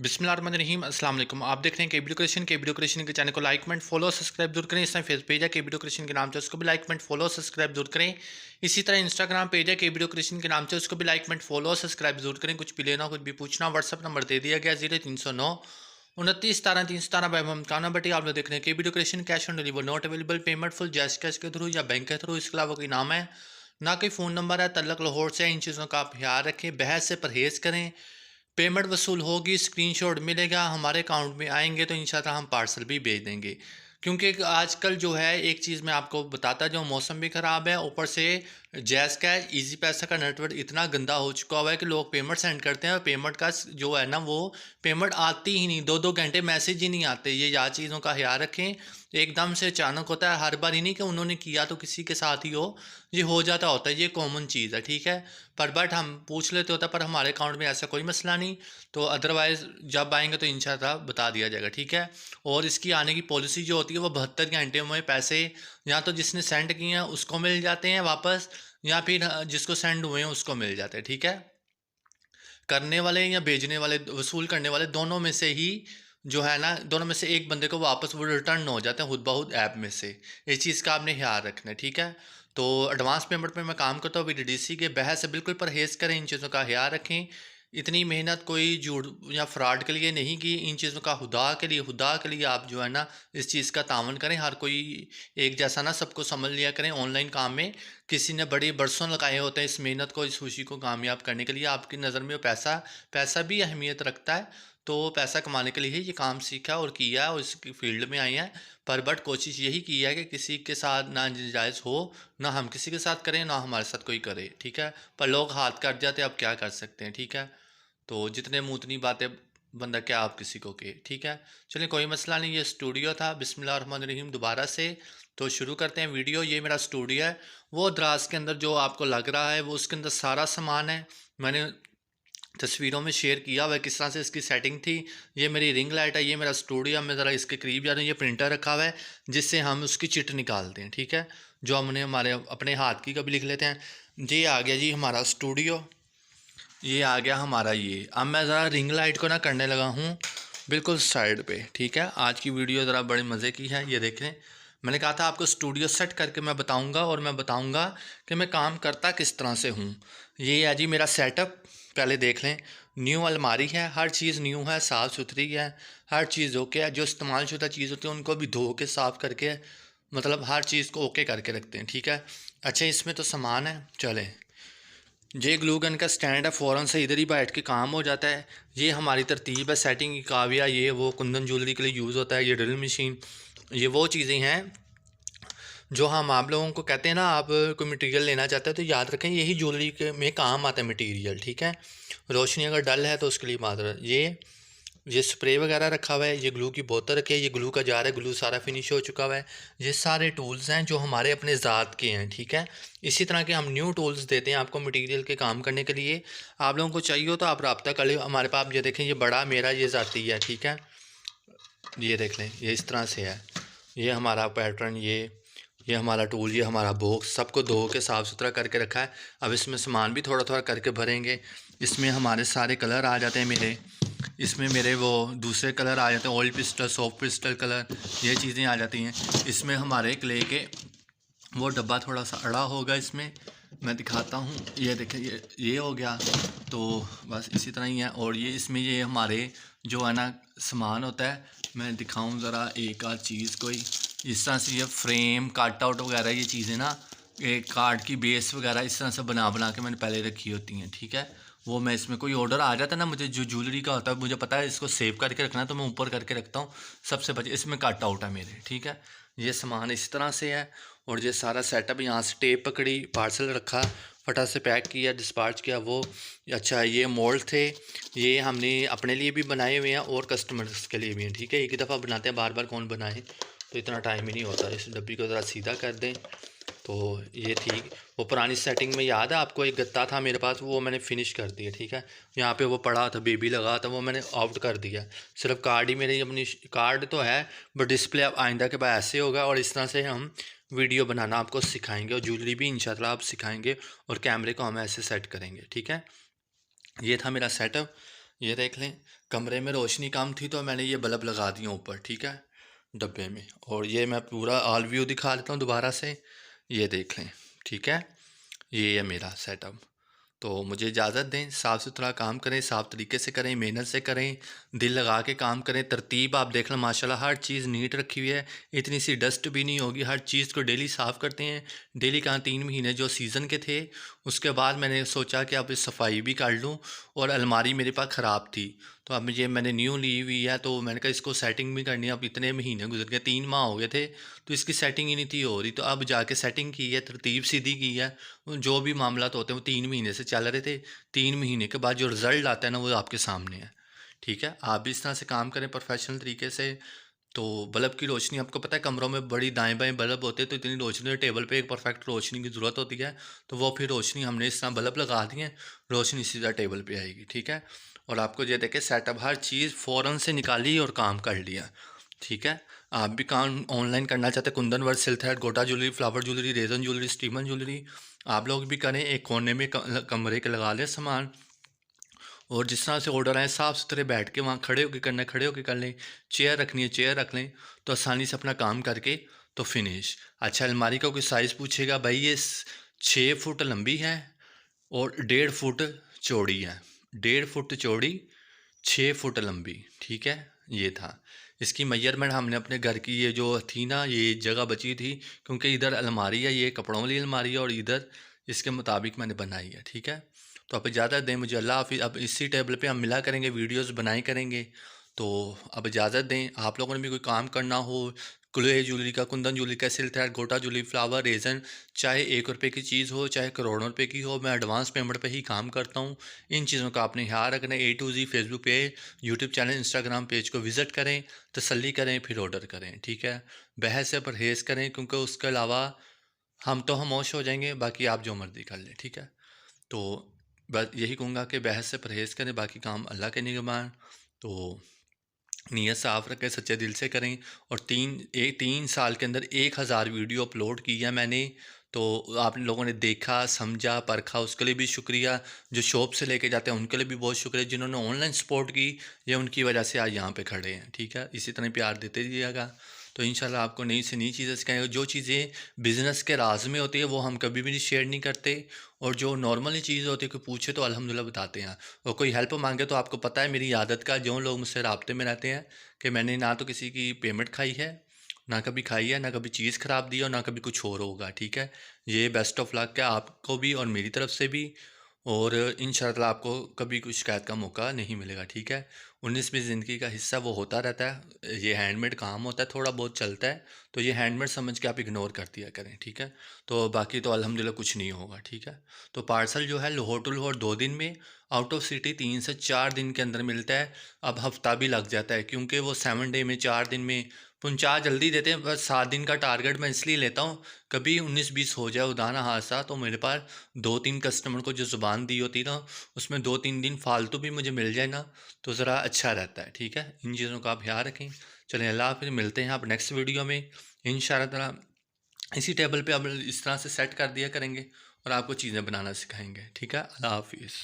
बिस्मिल्लाहिर्रहमानिर्रहीम अस्सलाम वालेकुम। आप देख रहे हैं केबीडो क्रिएशन के चैनल को लाइक कमेंट फॉलो सब्सक्राइब जरूर करें। इस टाइम फेस पेज है केबीडो क्रिएशन के नाम से, उसको भी लाइक कमेंट फॉलो सब्सक्राइब जरूर करें। इसी तरह इंस्टाग्राम पेज है केबीडो क्रिएशन के नाम से, उसको भी लाइक कमेंट फॉलो सब्सक्राइब जरूर करें। कुछ भी लेना कुछ भी पूछना व्हाट्सअप नंबर दे दिया गया 0309 29 17 317 भाई बटी। आप लोग देख रहे हैं केबीडो creation. Cash on deliver not available, payment full जैस कैश के थ्रू या बैंक के थ्रू, इसके अलावा कोई नाम है ना कोई फ़ोन नंबर है। तल्लक लाहौर से। इन चीज़ों का आप ख्याल रखें, बहस से परहेज़ करें। पेमेंट वसूल होगी, स्क्रीनशॉट मिलेगा, हमारे अकाउंट में आएंगे तो इंशाल्लाह हम पार्सल भी भेज देंगे। क्योंकि आजकल जो है एक चीज़ मैं आपको बताता जो मौसम भी ख़राब है, ऊपर से जैज़ कैश इजी पैसा का नेटवर्क इतना गंदा हो चुका हुआ है कि लोग पेमेंट सेंड करते हैं और पेमेंट का जो है ना वो पेमेंट आती ही नहीं, 2-2 घंटे मैसेज ही नहीं आते। ये याद चीज़ों का ख्याल रखें। एकदम से अचानक होता है, हर बार ही नहीं कि उन्होंने किया तो किसी के साथ ही हो, ये हो जाता होता है, ये कॉमन चीज़ है, ठीक है। पर बट हम पूछ लेते होता, पर हमारे अकाउंट में ऐसा कोई मसला नहीं। तो अदरवाइज़ जब आएंगे तो इंशाल्लाह बता दिया जाएगा, ठीक है। और इसकी आने की पॉलिसी जो होती है वो 72 घंटे में पैसे या तो जिसने सेंड किए हैं उसको मिल जाते हैं वापस, या फिर जिसको सेंड हुए हैं उसको मिल जाते हैं, ठीक है। करने वाले या भेजने वाले, वसूल करने वाले, दोनों में से ही जो है ना, दोनों में से एक बंदे को वापस वो रिटर्न हो जाते हैं खुद ब खुद ऐप में से। इस चीज़ का आपने ख्याल रखना है, ठीक है। तो एडवांस पेमेंट में मैं काम करता हूँ वीडीडीसी के। बहस से बिल्कुल परहेज़ करें, इन चीज़ों का ख्याल रखें। इतनी मेहनत कोई झूठ या फ्रॉड के लिए नहीं की, इन चीज़ों का खुदा के लिए आप जो है ना इस चीज़ का तावन करें। हर कोई एक जैसा ना सबको समझ लिया करें। ऑनलाइन काम में किसी ने बड़े बरसों लगाए होते हैं इस मेहनत को, इस खुशी को कामयाब करने के लिए। आपकी नज़र में वो पैसा पैसा भी अहमियत रखता है। तो पैसा कमाने के लिए ही ये काम सीखा और किया है और इस फील्ड में आए हैं। पर बट कोशिश यही की है कि किसी के साथ ना जायज़ हो, ना हम किसी के साथ करें, ना हमारे साथ कोई करे, ठीक है। पर लोग हाथ काट जाते हैं, अब क्या कर सकते हैं, ठीक है। तो जितने मुँह उतनी बातें, बंदा क्या आप किसी को कहे, ठीक है। चलिए कोई मसला नहीं, ये स्टूडियो था। बिस्मिल्लाहिर्रहमानिर्रहीम दोबारा से तो शुरू करते हैं वीडियो। ये मेरा स्टूडियो है। वो दराज के अंदर जो आपको लग रहा है वो उसके अंदर सारा सामान है। मैंने तस्वीरों में शेयर किया हुआ है किस तरह से इसकी सेटिंग थी। ये मेरी रिंग लाइट है, ये मेरा स्टूडियो। मैं ज़रा इसके करीब जा रहा हूँ। ये प्रिंटर रखा हुआ है जिससे हम उसकी चिट निकालते हैं, ठीक है। जो हमने हमारे अपने हाथ की कभी लिख लेते हैं। ये आ गया जी हमारा स्टूडियो, ये आ गया हमारा ये। अब मैं ज़रा रिंग लाइट को ना करने लगा हूँ बिल्कुल साइड पे, ठीक है। आज की वीडियो ज़रा बड़े मज़े की है। ये देखें, मैंने कहा था आपको स्टूडियो सेट करके मैं बताऊंगा और मैं बताऊंगा कि मैं काम करता किस तरह से हूँ। ये है जी मेरा सेटअप, पहले देख लें। न्यू अलमारी है, हर चीज़ न्यू है, साफ़ सुथरी है, हर चीज़ ओके है। जो इस्तेमाल शुदा चीज़ होती है उनको भी धो के साफ़ करके, मतलब हर चीज़ को ओके करके रखते हैं, ठीक है। अच्छा, इसमें तो सामान है, चलें। ये ग्लू गन का स्टैंड है, फ़ौरन से इधर ही बैठ के काम हो जाता है। ये हमारी तरतीब है सेटिंग की, काविया ये वो कुंदन ज्वेलरी के लिए यूज़ होता है। ये ड्रिल मशीन, ये वो चीज़ें हैं जो हम आप लोगों को कहते हैं ना, आप कोई मटेरियल लेना चाहते हैं तो याद रखें यही ज्वेलरी के में काम आता है मटेरियल, ठीक है। रोशनी अगर डल है तो उसके लिए बात है। ये स्प्रे वगैरह रखा हुआ है, ये ग्लू की बोतल रखी है, ये ग्लू का जार है, ग्लू सारा फिनिश हो चुका हुआ है। ये सारे टूल्स हैं जो हमारे अपने ज़ात के हैं, ठीक है। इसी तरह के हम न्यू टूल्स देते हैं आपको मटेरियल के काम करने के लिए। आप लोगों को चाहिए हो तो आप रब्ता कर ले हमारे पास। ये देखें, ये बड़ा मेरा ये ज़ाती है, ठीक है। ये देख लें, ये इस तरह से है। ये हमारा पैटर्न, ये हमारा टूल, ये हमारा बॉक्स, सबको धो के साफ़ सुथरा करके रखा है। अब इसमें सामान भी थोड़ा थोड़ा करके भरेंगे। इसमें हमारे सारे कलर आ जाते हैं मेरे, इसमें मेरे वो दूसरे कलर आ जाते हैं, oil pistol, soft pistol colour, ये चीज़ें आ जाती हैं। इसमें हमारे क्ले के वो डब्बा थोड़ा सा अड़ा होगा, इसमें मैं दिखाता हूँ। ये देखें, ये हो गया। तो बस इसी तरह ही है। और ये इसमें ये हमारे जो है ना सामान होता है, मैं दिखाऊं ज़रा एक आध चीज़ कोई। इस तरह से ये फ्रेम कट आउट वगैरह ये चीज़ें ना, एक कार्ड की बेस वगैरह इस तरह से बना बना के मैंने पहले रखी होती हैं, ठीक है। वो मैं इसमें कोई ऑर्डर आ जाता है ना मुझे, जो ज्वेलरी का होता है, मुझे पता है इसको सेव करके रखना है तो मैं ऊपर करके रखता हूँ सबसे बचे। इसमें कट आउट है मेरे, ठीक है। ये सामान इस तरह से है। और ये सारा सेटअप, यहाँ से टेप पकड़ी, पार्सल रखा, फटा से पैक किया, डिस्पैच किया वो। अच्छा, ये मोल्ड थे, ये हमने अपने लिए भी बनाए हुए हैं और कस्टमर्स के लिए भी हैं, ठीक है। एक ही दफ़ा बनाते हैं, बार बार कौन बनाए, तो इतना टाइम ही नहीं होता। इस डब्बी को ज़रा सीधा कर दें तो ये ठीक। वो पुरानी सेटिंग में याद है आपको, एक गत्ता था मेरे पास, वो मैंने फिनिश कर दिया, ठीक है। यहाँ पे वो पड़ा था, बेबी लगा था, वो मैंने आउट कर दिया। सिर्फ कार्ड ही मेरी अपनी कार्ड तो है, बट डिस्प्ले अब आइंदा के बाद ऐसे होगा। और इस तरह से हम वीडियो बनाना आपको सिखाएंगे और ज्वेलरी भी इंशाल्लाह आप सिखाएंगे और कैमरे को हम ऐसे सेट करेंगे, ठीक है। ये था मेरा सेटअप। ये देख लें, कमरे में रोशनी कम थी तो मैंने ये बल्ब लगा दिया ऊपर, ठीक है, डब्बे में। और ये मैं पूरा ऑल व्यू दिखा देता हूँ दोबारा से, ये देख लें, ठीक है। ये है मेरा सेटअप। तो मुझे इजाज़त दें, साफ़ सुथरा काम करें, साफ़ तरीके से करें, मेहनत से करें, दिल लगा के काम करें। तरतीब आप देख लें, माशाल्लाह हर चीज़ नीट रखी हुई है, इतनी सी डस्ट भी नहीं होगी। हर चीज़ को डेली साफ़ करते हैं। डेली कहाँ 3 महीने जो सीज़न के थे, उसके बाद मैंने सोचा कि अब सफाई भी कर लूँ। और अलमारी मेरे पास ख़राब थी, तो अब मुझे मैंने न्यू ली हुई है, तो मैंने कहा इसको सेटिंग भी करनी है। अब इतने महीने गुजर गए, 3 माह हो गए थे, तो इसकी सेटिंग ही नहीं थी हो रही। तो अब जाके सेटिंग की है, तरतीब सीधी की है। जो भी मामलात होते हैं वो 3 महीने से चल रहे थे। 3 महीने के बाद जो रिज़ल्ट आता है ना, वो आपके सामने है, ठीक है। आप भी इस तरह से काम करें प्रोफेशनल तरीके से। तो बल्ब की रोशनी, आपको पता है कमरों में बड़ी दाएं बाएं बल्ब होते हैं, तो इतनी रोशनी, टेबल पे एक परफेक्ट रोशनी की ज़रूरत होती है। तो वो फिर रोशनी हमने इस तरह बल्ब लगा दिए हैं, रोशनी सीधा टेबल पे आएगी, ठीक है। और आपको ये देखे सेटअप हर चीज़ फ़ौरन से निकाली और काम कर लिया, ठीक है। आप भी काम ऑनलाइन करना चाहते हैं, kundan work, silk thread, gota jewellery, flower jewellery, resin jewellery, स्टीमन ज्वेलरी, आप लोग भी करें। एक कोने में कमरे के लगा लें सामान। और जिस तरह से ऑर्डर आए, साफ़ सुथरे बैठ के वहाँ खड़े होकर करना है, खड़े होकर कर लें। चेयर रखनी है, चेयर रख लें, तो आसानी से अपना काम करके तो फिनिश। अच्छा, अलमारी का कोई साइज़ पूछेगा, भाई ये 6 फुट लंबी है और 1.5 फुट चौड़ी है। 1.5 फुट चौड़ी, 6 फुट लंबी, ठीक है। ये था इसकी मेजरमेंट। हमने अपने घर की ये जो थी ना, ये जगह बची थी, क्योंकि इधर अलमारी है, ये कपड़ों वाली अलमारी है, और इधर इसके मुताबिक मैंने बनाई है, ठीक है। तो आप इजाज़त दें मुझे, अल्लाह हाफिज़। अब इसी टेबल पे हम मिला करेंगे, वीडियोस बनाई करेंगे। तो अब इजाज़त दें। आप लोगों ने भी कोई काम करना हो, क्ले ज्वेलरी का, कुंदन ज्वेलरी का, सिल thread, gota jewellery, flower, raisin, चाहे 1 रुपये की चीज़ हो, चाहे करोड़ों रुपए की हो, मैं एडवांस पेमेंट पे ही काम करता हूँ। इन चीज़ों का आपने ख्याल रखना है। A to Z फेसबुक पे, यूट्यूब चैनल, इंस्टाग्राम पेज को विज़िट करें, तसल्ली करें, फिर ऑर्डर करें, ठीक है। बहस से परहेज़ करें, क्योंकि उसके अलावा हम तो खामोश हो जाएंगे, बाकी आप जो मर्ज़ी कर लें, ठीक है। तो बस यही कहूँगा कि बहस से परहेज़ करें, बाकी काम अल्लाह के निगहबान। तो नीयत साफ़ रखें, सच्चे दिल से करें। और 3 साल के अंदर 1000 वीडियो अपलोड की है मैंने। तो आप लोगों ने देखा, समझा, परखा, उसके लिए भी शुक्रिया। जो शॉप से लेके जाते हैं उनके लिए भी बहुत शुक्रिया। जिन्होंने ऑनलाइन सपोर्ट की, ये उनकी वजह से आज यहाँ पे खड़े हैं, ठीक है। इसी तरह प्यार देते रहिएगा। तो इंशाल्लाह आपको नई से नई चीज़ें सिखाएंगे। जो चीज़ें बिज़नेस के राज में होती है वो हम कभी भी शेयर नहीं करते। और जो नॉर्मली चीज़ होती है, कोई पूछे तो अल्हम्दुलिल्लाह बताते हैं। और कोई हेल्प मांगे तो आपको पता है मेरी आदत का, जो लोग मुझसे राब्ते में रहते हैं, कि मैंने ना तो किसी की पेमेंट खाई है, ना कभी खाई है, ना कभी चीज़ ख़राब दी है, और ना कभी कुछ और होगा, ठीक है। ये बेस्ट ऑफ लक है आपको भी और मेरी तरफ से भी। और इंशाल्लाह आपको कभी कोई शिकायत का मौका नहीं मिलेगा, ठीक है। 19वीं ज़िंदगी का हिस्सा वो होता रहता है, ये हैंडमेड काम होता है, थोड़ा बहुत चलता है। तो ये हैंडमेड समझ के आप इग्नोर कर दिया करें, ठीक है। तो बाकी तो अल्हम्दुलिल्लाह कुछ नहीं होगा, ठीक है। तो पार्सल जो है लाहौर टू लाहौर 2 दिन में, आउट ऑफ सिटी 3 से 4 दिन के अंदर मिलता है। अब हफ्ता भी लग जाता है, क्योंकि वो 7 डे में, 4 दिन में पहुंचा जल्दी देते हैं। बस 7 दिन का टारगेट मैं इसलिए लेता हूँ, कभी 19-20 हो जाए उदाना हादसा, तो मेरे पास 2-3 कस्टमर को जो ज़ुबान दी होती ना, उसमें 2-3 दिन फालतू भी मुझे मिल जाए ना, तो ज़रा अच्छा रहता है, ठीक है। इन चीज़ों का आप ख्याल रखें। चलें, अल्लाह हाफ़िज़। मिलते हैं आप नेक्स्ट वीडियो में इंशाअल्लाह ताला। इसी टेबल पे अब इस तरह से सेट कर दिया करेंगे और आपको चीज़ें बनाना सिखाएंगे, ठीक है। अल्लाह हाफ़िज़।